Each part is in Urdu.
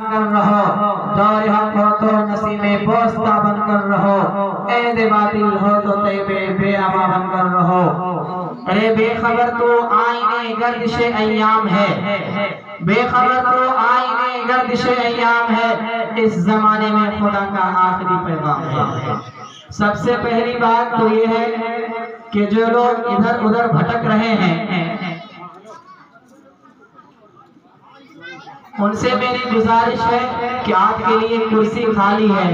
کر رہو، دور حق ہو تو نسیم بوستہ بن کر رہو، عید باطل ہو تو طیبے بے اما بن کر رہو۔ اے بے خبر تو آئینے گردش ایام ہے، بے خبر تو آئینے گردش ایام ہے، اس زمانے میں خدا کا آخری پیغام ہے۔ سب سے پہلی بات تو یہ ہے کہ جو لوگ ادھر ادھر بھٹک رہے ہیں ان سے میری گزارش ہے کہ آپ کے لیے کرسی خالی ہے،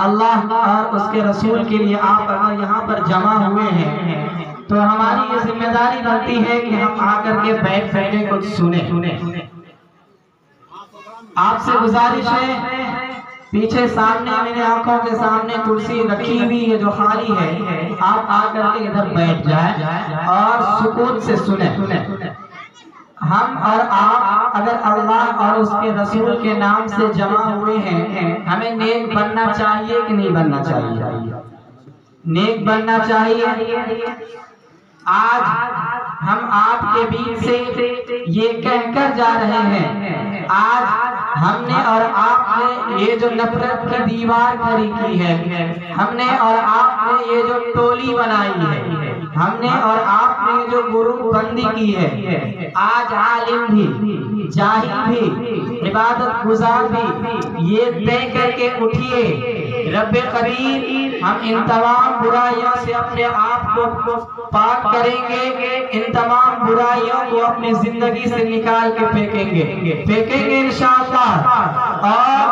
اللہ اور اس کے رسول کے لیے آپ اگر یہاں پر جمع ہوئے ہیں تو ہماری یہ ذمہ داری بنتی ہے کہ ہم آ کر کے بیٹھ کے کچھ سنیں۔ آپ سے گزارش ہے، پیچھے سامنے میرے آنکھوں کے سامنے کرسی رکھی ہوئی ہے جو خالی ہے، آپ آ کر کے ادھر بیٹھ جائیں اور سکون سے سنیں۔ ہم اور آپ اگر اللہ اور اس کے رسول کے نام سے جمع ہوئے ہیں، ہمیں نیک بننا چاہیے کہ نہیں بننا چاہیے؟ نیک بننا چاہیے۔ آج ہم آپ کے بیچ سے یہ کہہ کر جا رہے ہیں، آج ہم نے اور آپ نے یہ جو نفرت کی دیوار کھڑی کی ہے، ہم نے اور آپ نے یہ جو ٹولی بنائی ہے، ہم نے اور آپ نے جو گروپ بندی کی ہے، آج عالم بھی، جاہل بھی، عبادت گزار بھی یہ طے کر کے اٹھیے، رب قدیر ہم ان تمام برائیوں سے اپنے آپ کو پاک کریں گے، ان تمام برائیوں کو اپنی زندگی سے نکال کے پھینکیں گے انشاءاللہ۔ اور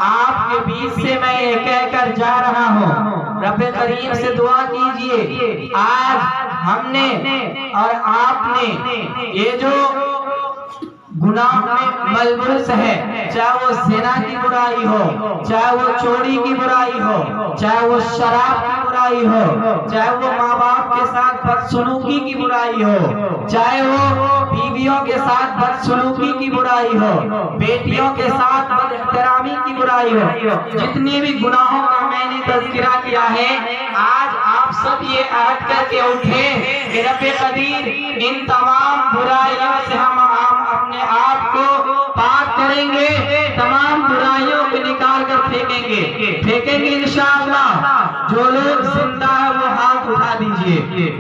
آپ کے بیچ سے میں یہ کہہ کر جا رہا ہوں، رب کریم سے دعا کیجئے، آج ہم نے اور آپ نے یہ جو گناہ میں ملبوس ہے، چاہے وہ زنا کی برائی ہو، چاہے وہ چوری کی برائی ہو، چاہے وہ شراب کی برائی ہو، چاہے وہ ماں باپ کے ساتھ بدسلوکی کی برائی ہو، چاہے وہ بیویوں کے ساتھ بدسلوکی کی برائی ہو، بیٹیوں کے ساتھ بد احترامی کی برائی ہو، جتنی بھی گناہوں کا میں نے تذکرہ کیا ہے، آج آپ سب یہ عہد کر کے اٹھیں کہ رب قدیر ان تمام برائیوں سے ہم اپنے آپ کو پاک کریں گے، تمام برائیوں کو نکال کر پھینکیں گے انشاءاللہ۔ جو لوگ زندہ ہے وہ ہاتھ اٹھا دیجئے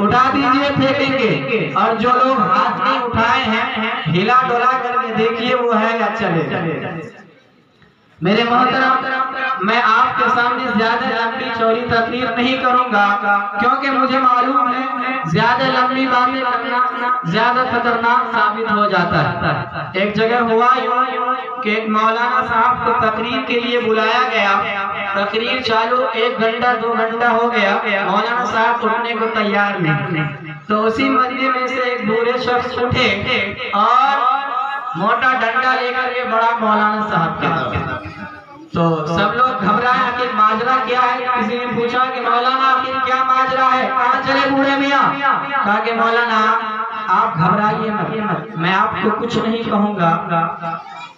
پھینکیں گے، اور جو لوگ ہاتھ نہیں اٹھائے ہیں ہلا ڈولا کر کے دیکھیے وہ ہے یا چلے۔ میرے محترم، میں آپ کے سامنے زیادہ لمبی چوڑی تقریر نہیں کروں گا، کیونکہ مجھے معلوم ہے زیادہ لمبی باتیں کرنا زیادہ خطرناک ثابت ہو جاتا ہے۔ ایک جگہ ہوا کہ ایک مولانا صاحب کو تقریر کے لیے بلایا گیا، تقریر چالو 1 گھنٹہ 2 گھنٹہ ہو گیا، مولانا صاحب اٹھنے کو تیار نہیں، تو اسی مجلس میں سے ایک بوڑھے شخص اٹھے اور موٹا ڈنڈا لے کر کے بڑا مولانا صاحب کے طرف، تو سب لوگ گھبرائے آخر ماجرا کیا ہے۔ کسی نے پوچھا کہ مولانا آخر کیا ماجرا ہے؟ کہاں چلے بوڑھے میاں؟ کہا کہ مولانا آپ گھبرائیے مت، میں آپ کو کچھ نہیں کہوں گا،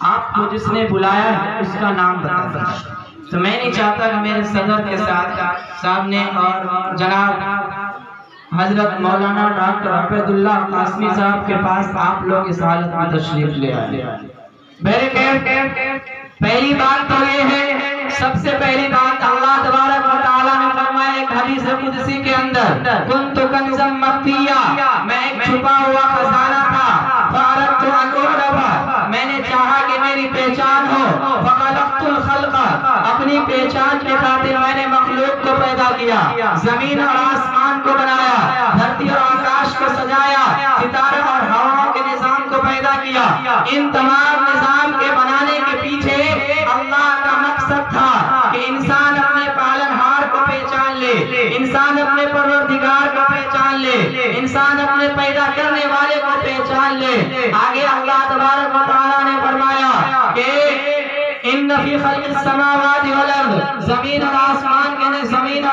آپ کو جس نے بلایا ہے اس کا نام بتا دیں۔ تو میں نہیں چاہتا کہ میرے صدر کے ساتھ سامنے اور جناب حضرت مولانا ڈاکٹر عبید اللہ قاسمی صاحب کے پاس آپ لوگ اس حالت میں تشریف لے آئے۔ میرے پہلی بات تو یہ ہے، سب سے پہلی بات اللہ تبارک و تعالیٰ نے فرمایا ایک حدیث قدسی کے اندر، کنت کنزا مخفیا، میں ایک چھپا ہوا خزانہ تھا، فاردت ان اعرف، میں نے چاہا کہ میری پہچان ہو، فخلقت الخلق، اپنی پہچان کے خاطر میں نے مخلوق کو پیدا کیا، زمین اور آسمان کو بنایا، دھرتی اور آکاش کو سجایا، ستارے اور ہواؤں کے نظام کو پیدا کیا۔ ان تمام نظام کے بنانے کے پیچھے اللہ کا مقصد تھا کہ انسان اپنے پالنہار کو پہچان لے، انسان اپنے پروردگار کو پہچان لے، انسان اپنے پیدا کرنے والے کو پہچان لے۔ آگے اللہ تبارک و تعالیٰ نے فرمایا کہ ان فی خلق السماوات والارض، زمین اور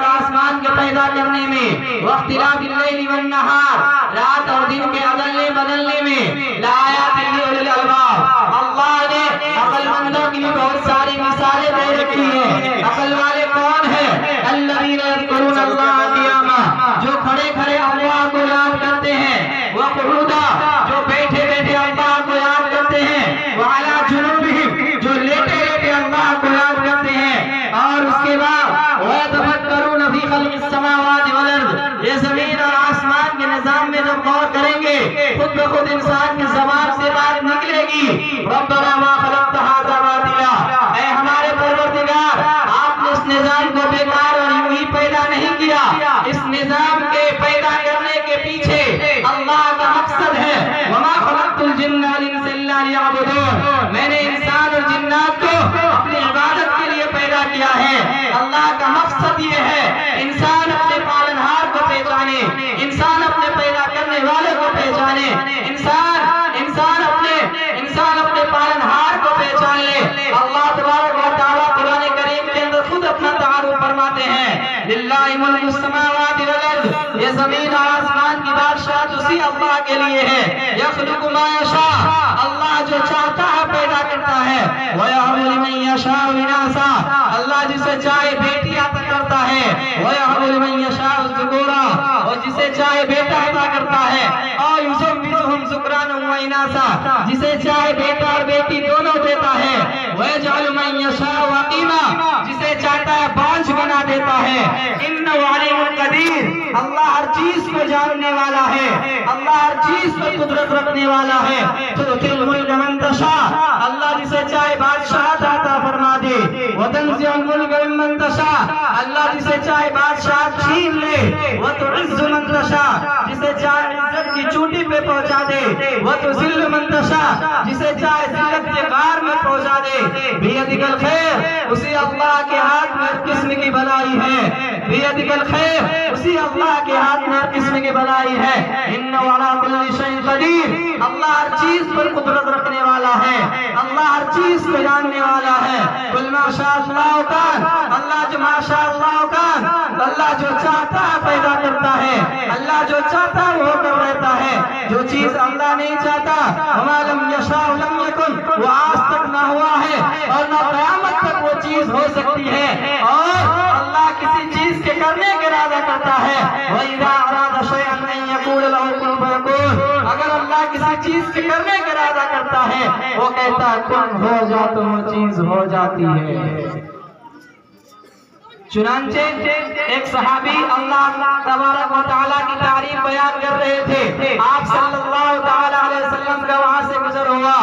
آسمان کے پیدا کرنے میں، واختلاف اللیل والنہار، رات اور دن کے عدلنے بدلنے میں، لآیات لأولی الالباب، اللہ نے عقل مندوں کی بہت ساری مثالیں دے رکھی ہیں۔ عقل والے کون ہیں؟ الذین یذکرون اللہ قیاما، جو کھڑے کھڑے اللہ کو یاد کرتے ہیں، وقعودا، جو بیٹھے بیٹھے اللہ کو یاد کرتے ہیں، وعلی جنوبہم، جو لیٹے لیٹے خود بخود انسان کی زبان سے بات نکلے گی، ربنا ما خلقت ھذا باطلا، اے ہمارے پروردگار آپ نے اس نظام کو بیکار اور یوں ہی پیدا نہیں کیا، اس نظام کے پیدا کرنے کے پیچھے اللہ کا مقصد ہے، وما خلقت الجن والانس الا لیعبدون، میں نے انسان اور جنات کو اپنی عبادت کے لیے پیدا کیا ہے۔ اللہ کا مقصد یہ ہے انسان اپنے پالنہار کو پہچانے، انسان اپنے پیدا کرنے والے کو پہچانے، انسان اپنے پالنہار کو پہچان لے۔ اللہ تبارک و تعالیٰ قرآن کریم کے اندر خود اپنا تعارف فرماتے ہیں، للہ ملک السماوات والارض، یہ زمین اور آسمان کی بادشاہت اسی اللہ کے لیے ہے، یخلق ما یشاء، اللہ جو چاہتا ہے پیدا کرتا ہے، وَيَهَبُ لِمَن يَشَاءُ إِنَاثًا، اللہ جسے چاہے بیٹی عطا کرتا ہے، وَيَهَبُ لِمَن يَشَاءُ الذُّكُورَ، اور جسے چاہے بیٹا عطا کرتا ہے، اور يُزَوِّجُهُمْ ذُكْرَانًا وَإِنَاثًا، جسے چاہے بیٹا اور بیٹی دونوں دیتا ہے، وَيَجْعَلُ مَن يَشَاءُ عَقِيمًا، جسے چاہتا ہے بانجھ بنا دیتا ہے، إِنَّهُ عَلِيمٌ قَدِيرٌ، اللہ ہر چیز کو جاننے والا ہے، اللہ ہر چیز پر قدرت رکھنے والا ہے، تُؤْتِي الْمُلْكَ مَن تَشَاءُ، اللہ جسے چاہے بادشاہت عطا فرما دے، وَتَنزِعُ الْمُلْكَ مِمَّن تَشَاءُ، اللہ جسے چاہے بادشاہت چھین لے، وَتُعِزُّ مَن تَشَاءُ، جسے چاہے عزت کی چوٹی پہ پہنچا دے، وَتُذِلُّ مَن تَشَاءُ، جسے چاہے ذلت کے غار میں پہنچا دے، بِيَدِكَ الْخَيْرُ، اسی اللہ کے ہاتھ میں ہر قسم کی بھلائی ہے، بِيَدِكَ الْخَيْرُ، اسی اللہ کے ہاتھ میں ہر قسم کی بھلائی ہے، إِنَّهُ عَلَىٰ كُلِّ شَيْءٍ قَدِيرٌ، اللہ ہر چیز پر قدرت رکھنے والا ہے، اللہ ہر چیز کو جاننے والا ہے، قُلْ مَا شَاءَ اللَّهُ كَانَ، اللہ جو ما شاء اللہ کان، اللہ جو چاہتا ہے پیدا کرتا ہے، اللہ جو چاہتا ہے وہ کر رہتا ہے، جو چیز اللہ نہیں چاہتا وَمَا لَمْ يَشَاءُ لَمْ يَكُنْ، وہ آج تک نہ ہوا ہے اور نہ قیامت تک وہ چیز ہو سکتی ہے، اور اللہ کسی چیز کے کرنے کا ارادہ کرتا ہے، وَإِذَا أَرَادَ شَيْئًا أَن يَقُولَ لَهُ كُن فَيَكُونُ، اگر اللہ کسی چیز کے کرنے کا ارادہ کرتا ہے وہ کہتا ہے کن ہو جا تو وہ چیز ہو جاتی ہے۔ چنانچہ ایک صحابی اللہ تبارک و تعالیٰ کی تعریف بیان کر رہے تھے، آپ صلی اللہ علیہ وسلم کا وہاں سے گزر ہوا،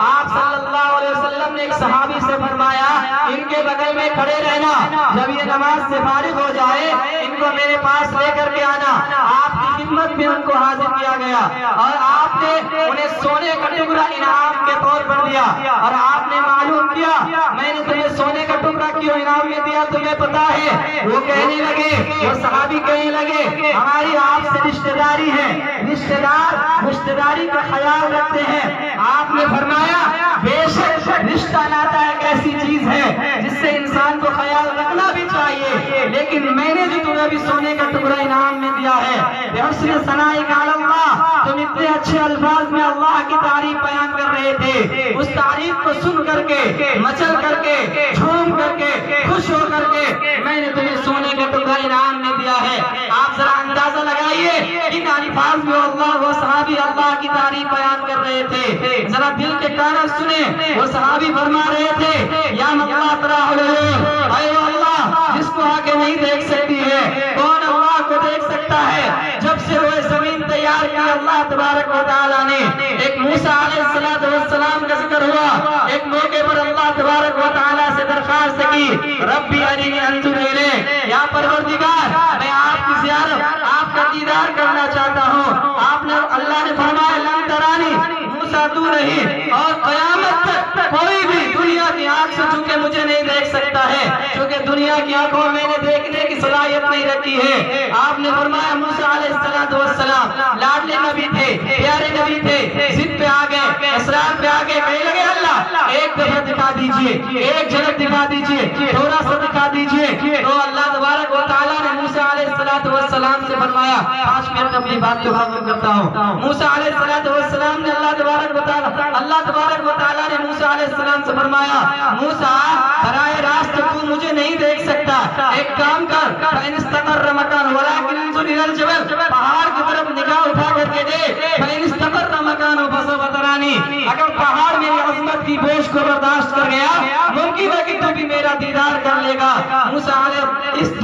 آپ صلی اللہ علیہ وسلم نے ایک صحابی سے فرمایا ان کے بغل میں کھڑے رہنا، جب یہ نماز سے فارغ ہو جائے ان کو میرے پاس لے کر کے آنا، آپ کی خدمت میں ان کو حاضر کیا گیا اور آپ نے انہیں سونے کا ٹکڑا انعام کے طور پر دیا، اور آپ نے معلوم کیا میں نے تمہیں سونے کا ٹکڑا کیوں انعام میں دیا تمہیں پتا ہے؟ وہ کہنے لگے، وہ صحابی کہنے لگے ہماری آپ سے رشتہ داری ہے، رشتہ دار رشتہ داری کا خیال رکھتے ہیں، آپ نے فرمایا بے شک رشتہ ناتا ایک ایسی چیز ہے جس سے انسان کو خیال رکھنا بھی چاہیے، لیکن میں نے جو تمہیں ابھی سونے کا ٹکڑا انعام میں دیا ہے، بحسن ثنائک علی اللہ، تم اتنے اچھے الفاظ میں اللہ کی تعریف بیان کر رہے تھے، اس تعریف کو سن کر کے مچل کر کے جھوم کر کے خوش ہو کر کے میں نے تمہیں سونے کا ٹکڑا انعام میں دیا ہے۔ آپ ذرا اندازہ لگائیے ان الفاظ میں وہ صحابی اللہ کی تعریف بیان کر رہے تھے، ذرا دل کے کانوں سنیں، وہ صحابی فرما رہے تھے یا اللہ تراہ العیون، اے اللہ جس کو آنکھیں نہیں دیکھ سکتی ہے کون اللہ کو دیکھ سکتا ہے؟ جب سے وہ زمین تیار کی اللہ تبارک و تعالیٰ نے، ایک موسیٰ علیہ السلام کا ذکر ہوا، ایک موقع پر اللہ تبارک و تعالیٰ سے درخواست کی ربی ارینی انظر الیک، یا پروردگار میں آپ کی زیارت آپ کا دیدار کرنا چاہتا ہوں، آپ نے اللہ نے فرمایا لن ترانی، موسیٰ تو نہیں، اور قیامت تک کوئی بھی دنیا کی آنکھ سے چونکہ مجھے نہیں دیکھ سکتا ہے، چونکہ دنیا کی آنکھوں میں نے دیکھنے کی صلاحیت نہیں رکھی ہے۔ آپ نے فرمایا موسیٰ علیہ السلام لاڈلے نبی تھے، پیارے نبی تھے، ضد پہ آ گئے، اصرار پہ آ گئے، کہنے لگے اللہ ایک دفعہ دکھا دیجئے، ایک جھلک دکھا دیجئے، تھوڑا سا دکھا دیجئے، تو اللہ تبارک و تعالیٰ نے موسیٰ علیہ السلام سے فرمایا 5 منٹ اپنی بات کو ختم کرتا ہوں۔ موسیٰ علیہ السلام نے اللہ تبارک و تعالیٰ نے موسیٰ علیہ السلام سے فرمایا موسیٰ براہ راست تو مجھے نہیں دیکھ سکتا، ایک کام کر فَإِنِ اسْتَقَرَّ مَكَانُهُ وَلَٰكِنِ انظُرْ إِلَى الْجَبَلِ، پہاڑ کی طرف نگاہ اٹھا کر کے دیکھ، فَإِنِ اسْتَقَرَّ مَكَانُهُ فَسَوْفَ تَرَانِي، اگر پہاڑ میری عظمت کی بوجھ کو برداشت کر گیا ممکن ہے کہ تو بھی میرا دیدار کر لے گا۔ موسیٰ علیہ اس